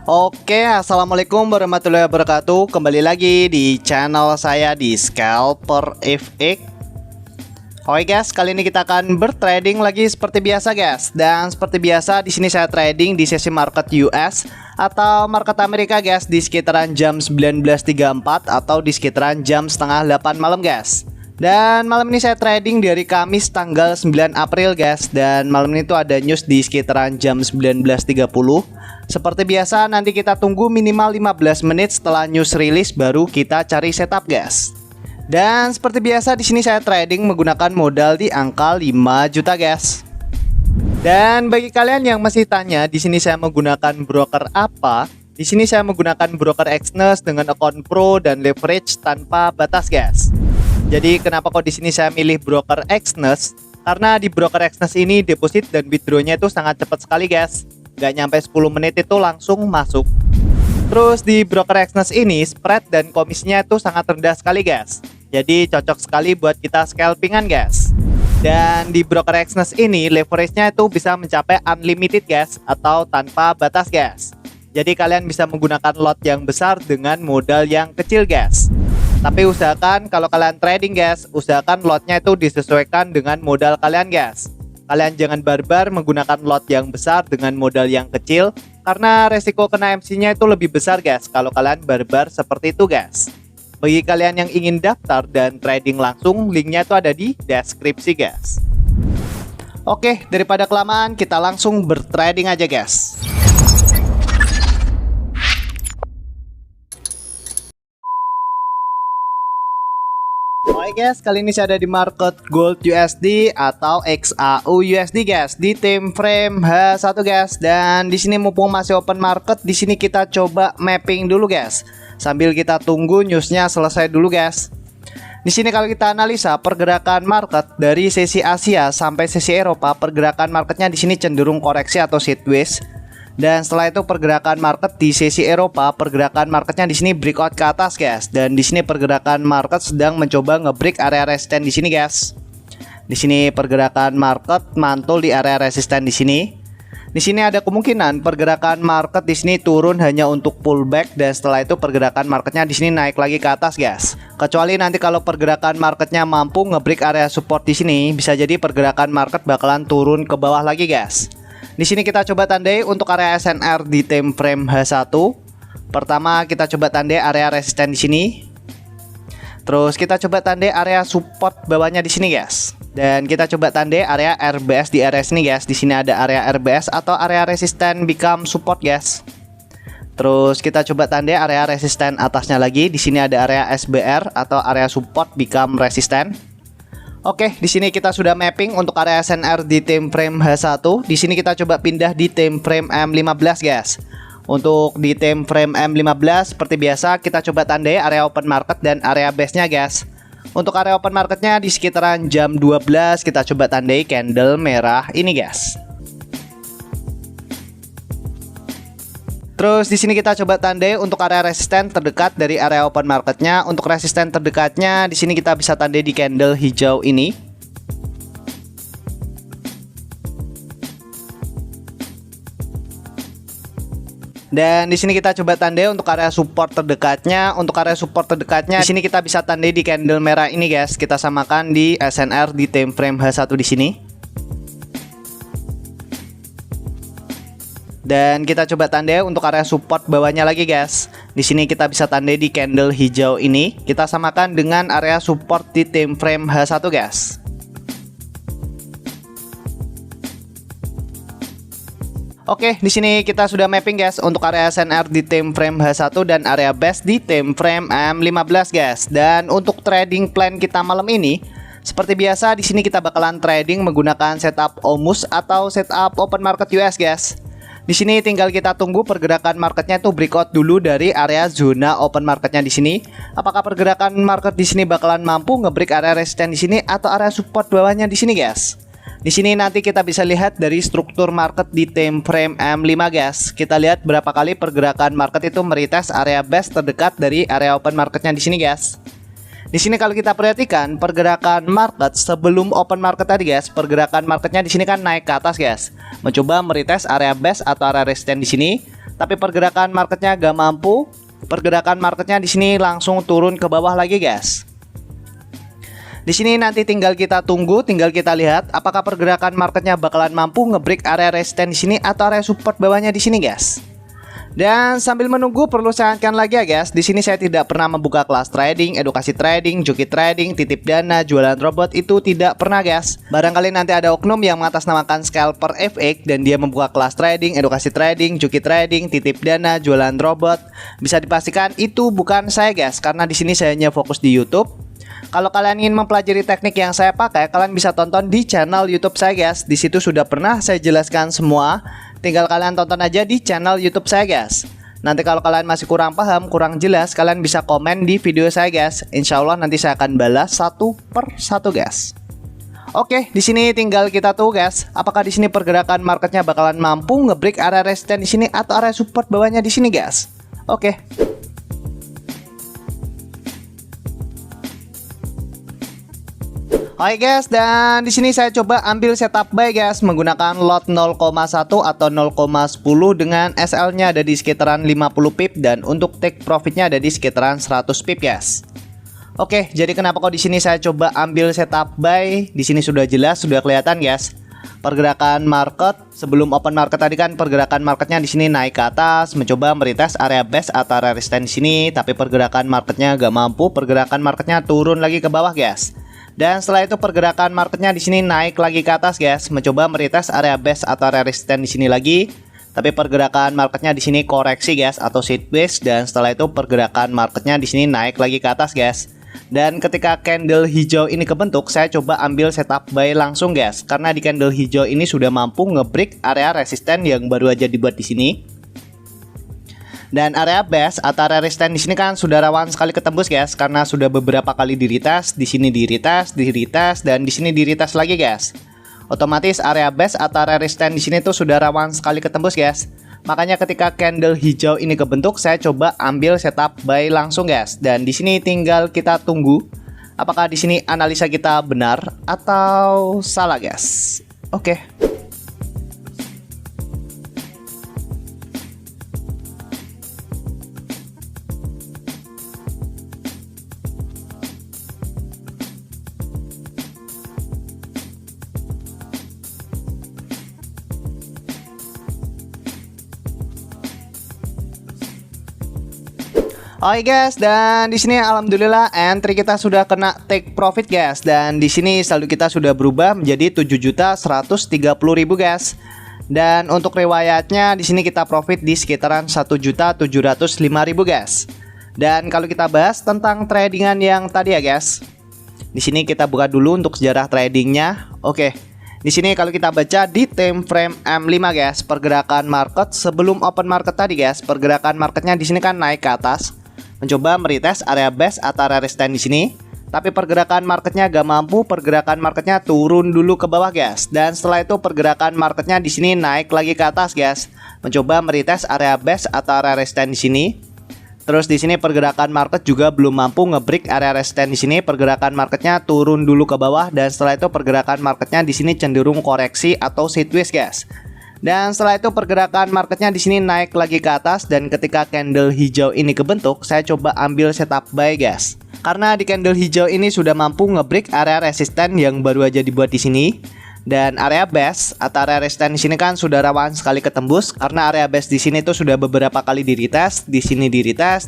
Assalamualaikum warahmatullahi wabarakatuh. Kembali lagi di channel saya di Scalper FX. Oke guys, kali ini kita akan bertrading lagi seperti biasa guys. Dan seperti biasa di sini saya trading di sesi market US atau market Amerika guys di sekitaran jam 19.34 atau di sekitaran jam setengah 8 malam guys. Dan malam ini saya trading dari Kamis tanggal 9 April guys. Dan malam ini tuh ada news di sekitaran jam 19.30. Seperti biasa nanti kita tunggu minimal 15 menit setelah news rilis baru kita cari setup guys. Dan seperti biasa di sini saya trading menggunakan modal di angka 5 juta guys. Dan bagi kalian yang masih tanya di sini saya menggunakan broker apa? Di sini saya menggunakan broker Exness dengan akun pro dan leverage tanpa batas guys. Jadi kenapa kok di sini saya milih broker Exness? Karena di broker Exness ini deposit dan withdrawnya itu sangat cepat sekali guys. Gak nyampe 10 menit itu langsung masuk. Terus di broker Exness ini spread dan komisinya itu sangat rendah sekali guys. Jadi cocok sekali buat kita scalpingan guys. Dan di broker Exness ini leverage-nya itu bisa mencapai unlimited guys atau tanpa batas guys. Jadi kalian bisa menggunakan lot yang besar dengan modal yang kecil guys. Tapi usahakan kalau kalian trading guys, usahakan lotnya itu disesuaikan dengan modal kalian guys. Kalian jangan barbar menggunakan lot yang besar dengan modal yang kecil, karena resiko kena MC-nya itu lebih besar guys kalau kalian barbar seperti itu guys. Bagi kalian yang ingin daftar dan trading langsung, linknya itu ada di deskripsi guys. Oke, daripada kelamaan kita langsung bertrading aja guys. Oke guys, kali ini saya ada di market gold USD atau XAU USD guys di time frame H1 guys. Dan di sini mumpung masih open market, di sini kita coba mapping dulu guys. Sambil kita tunggu newsnya selesai dulu guys. Di sini kalau kita analisa pergerakan market dari sesi Asia sampai sesi Eropa, pergerakan marketnya di sini cenderung koreksi atau sideways. Dan setelah itu pergerakan market di sesi Eropa, pergerakan marketnya di sini breakout ke atas guys. Dan di sini pergerakan market sedang mencoba ngebreak area resisten di sini guys. Di sini pergerakan market mantul di area resisten di sini. Di sini ada kemungkinan pergerakan market di sini turun hanya untuk pullback dan setelah itu pergerakan marketnya di sini naik lagi ke atas guys. Kecuali nanti kalau pergerakan marketnya mampu ngebreak area support di sini, bisa jadi pergerakan market bakalan turun ke bawah lagi guys. Di sini kita coba tandai untuk area SNR di time frame H1. Pertama kita coba tandai area resisten di sini. Terus kita coba tandai area support bawahnya di sini guys. Dan kita coba tandai area RBS di area sini guys. Di sini ada area RBS atau area resisten become support guys. Terus kita coba tandai area resisten atasnya lagi. Di sini ada area SBR atau area support become resisten. Oke, di sini kita sudah mapping untuk area SNR di time frame H1. Di sini kita coba pindah di time frame M15 guys. Untuk di time frame M15 seperti biasa kita coba tandai area open market dan area base-nya guys. Untuk area open marketnya di sekitaran jam 12 kita coba tandai candle merah ini guys. Terus di sini kita coba tandai untuk area resisten terdekat dari area open marketnya. Untuk resisten terdekatnya di sini kita bisa tandai di candle hijau ini. Dan di sini kita coba tandai untuk area support terdekatnya. Untuk area support terdekatnya di sini kita bisa tandai di candle merah ini guys. Kita samakan di SNR di time frame H1 di sini. Dan kita coba tandai untuk area support bawahnya lagi guys. Di sini kita bisa tandai di candle hijau ini. Kita samakan dengan area support di time frame H1 guys. Oke, di sini kita sudah mapping guys untuk area SNR di time frame H1 dan area base di time frame M15 guys. Dan untuk trading plan kita malam ini seperti biasa di sini kita bakalan trading menggunakan setup OMUS atau setup open market US guys. Di sini tinggal kita tunggu pergerakan marketnya tuh breakout dulu dari area zona open marketnya di sini. Apakah pergerakan market di sini bakalan mampu ngebreak area resisten di sini atau area support bawahnya di sini guys. Di sini nanti kita bisa lihat dari struktur market di time frame M5 guys. Kita lihat berapa kali pergerakan market itu meretest area base terdekat dari area open marketnya di sini guys. Di sini kalau kita perhatikan pergerakan market sebelum open market tadi guys, pergerakan marketnya di sini kan naik ke atas guys, mencoba meretest area base atau area resisten di sini. tapi pergerakan marketnya gak mampu. Pergerakan marketnya di sini langsung turun ke bawah lagi guys. Di sini nanti tinggal kita tunggu, tinggal kita lihat apakah pergerakan marketnya bakalan mampu ngebreak area resisten di sini atau area support bawahnya di sini guys. Dan sambil menunggu perlu saya ingatkan lagi ya guys, di sini saya tidak pernah membuka kelas trading, edukasi trading, joki trading, titip dana, jualan robot, itu tidak pernah guys. Barangkali nanti ada oknum yang mengatasnamakan Scalper FX dan dia membuka kelas trading, edukasi trading, joki trading, titip dana, jualan robot. Bisa dipastikan itu bukan saya guys, karena di sini saya hanya fokus di YouTube. Kalau kalian ingin mempelajari teknik yang saya pakai, kalian bisa tonton di channel YouTube saya guys. Di situ sudah pernah saya jelaskan semua. Tinggal kalian tonton aja di channel YouTube saya guys. Nanti kalau kalian masih kurang paham, kurang jelas, kalian bisa komen di video saya guys. Insya Allah nanti saya akan balas satu per satu guys. Oke, di sini tinggal kita tuh guys. Apakah di sini pergerakan marketnya bakalan mampu ngebreak area resisten di sini atau area support bawahnya di sini guys? Oke. Oke guys, dan di sini saya coba ambil setup buy guys menggunakan lot 0,1 atau 0,10 dengan SL-nya ada di sekitaran 50 pip dan untuk take profitnya ada di sekitaran 100 pip guys. Oke, jadi kenapa kok di sini saya coba ambil setup buy? Di sini sudah jelas, sudah kelihatan guys. Pergerakan market sebelum open market tadi kan pergerakan marketnya di sini naik ke atas, mencoba meretest area base atau area resistance di sini, tapi pergerakan marketnya gak mampu, pergerakan marketnya turun lagi ke bawah guys. Dan setelah itu pergerakan marketnya di sini naik lagi ke atas guys, mencoba meretest area base atau area resistance di sini lagi. Tapi pergerakan marketnya di sini koreksi guys atau sideways, dan setelah itu pergerakan marketnya di sini naik lagi ke atas guys. Dan ketika candle hijau ini kebentuk, saya coba ambil setup buy langsung guys, karena di candle hijau ini sudah mampu ngebreak area resisten yang baru aja dibuat di sini. Dan area base atau area resistance di sini kan sudah rawan sekali ketembus guys, karena sudah beberapa kali di retest, di sini di retest, dan di sini di retest lagi guys. Otomatis area base atau area resistance di sini tuh sudah rawan sekali ketembus guys. Makanya ketika candle hijau ini kebentuk, saya coba ambil setup buy langsung guys. Dan di sini tinggal kita tunggu apakah di sini analisa kita benar atau salah guys. Oke. Oke guys, dan di sini alhamdulillah entry kita sudah kena take profit guys, dan di sini saldo kita sudah berubah menjadi 7.130.000 guys. Dan untuk riwayatnya di sini kita profit di sekitaran 1.705.000 guys. Dan kalau kita bahas tentang tradingan yang tadi ya guys, di sini kita buka dulu untuk sejarah tradingnya. Oke. Di sini kalau kita baca di time frame M5 guys, pergerakan market sebelum open market tadi guys, pergerakan marketnya di sini kan naik ke atas, mencoba meretest area base atau area resistance di sini, tapi pergerakan marketnya gak mampu, pergerakan marketnya turun dulu ke bawah guys. Dan setelah itu pergerakan marketnya di sini naik lagi ke atas guys, mencoba meretest area base atau area resistance di sini. Terus di sini pergerakan market juga belum mampu ngebreak area resistance di sini, pergerakan marketnya turun dulu ke bawah, dan setelah itu pergerakan marketnya di sini cenderung koreksi atau sideways guys. Dan setelah itu pergerakan marketnya di sini naik lagi ke atas, dan ketika candle hijau ini kebentuk, saya coba ambil setup buy guys. Karena di candle hijau ini sudah mampu ngebreak area resisten yang baru aja dibuat di sini. Dan area base atau area resisten di sini kan sudah rawan sekali ketembus, karena area base di sini tuh sudah beberapa kali di retest, di sini di retest,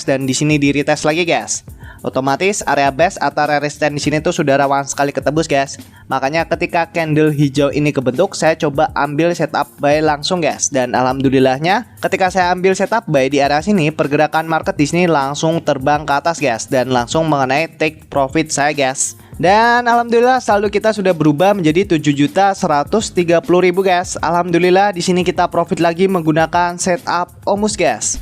dan di sini di retest lagi guys. Otomatis area base atau area resisten di sini tuh sudah rawan sekali ketembus guys. Makanya ketika candle hijau ini kebentuk, saya coba ambil setup buy langsung guys. Dan alhamdulillahnya ketika saya ambil setup buy di area sini, pergerakan market di sini langsung terbang ke atas guys, dan langsung mengenai take profit saya guys. Dan alhamdulillah saldo kita sudah berubah menjadi 7.130.000 guys. Alhamdulillah di sini kita profit lagi menggunakan setup Omus guys.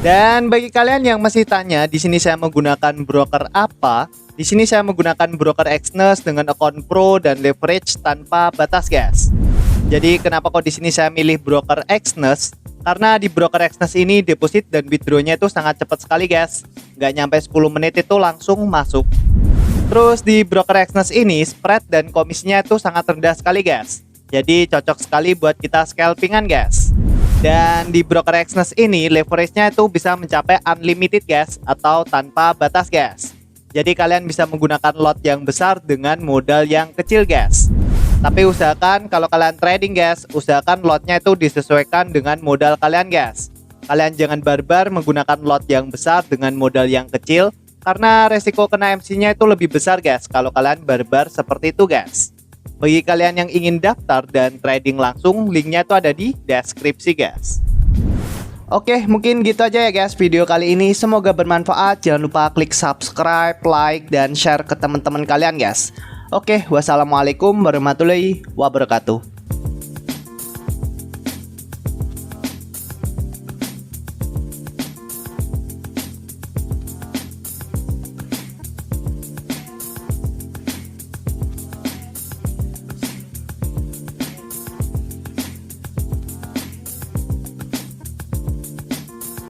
Dan bagi kalian yang masih tanya, di sini saya menggunakan broker apa? Di sini saya menggunakan broker Exness dengan akun pro dan leverage tanpa batas guys. Jadi kenapa kok di sini saya milih broker Exness? Karena di broker Exness ini deposit dan withdrawnya itu sangat cepat sekali guys. Nggak nyampe 10 menit itu langsung masuk. Terus di broker Exness ini spread dan komisinya itu sangat rendah sekali guys. Jadi cocok sekali buat kita scalpingan guys. Dan di broker Exness ini leverage-nya itu bisa mencapai unlimited guys, atau tanpa batas guys. Jadi kalian bisa menggunakan lot yang besar dengan modal yang kecil guys. Tapi usahakan kalau kalian trading guys, usahakan lotnya itu disesuaikan dengan modal kalian guys. Kalian jangan barbar menggunakan lot yang besar dengan modal yang kecil, karena resiko kena MC-nya itu lebih besar guys kalau kalian barbar seperti itu guys. Bagi kalian yang ingin daftar dan trading langsung, linknya itu ada di deskripsi guys. Oke, mungkin gitu aja ya guys video kali ini. Semoga bermanfaat. Jangan lupa klik subscribe, like, dan share ke teman-teman kalian guys. Oke, wassalamualaikum warahmatullahi wabarakatuh.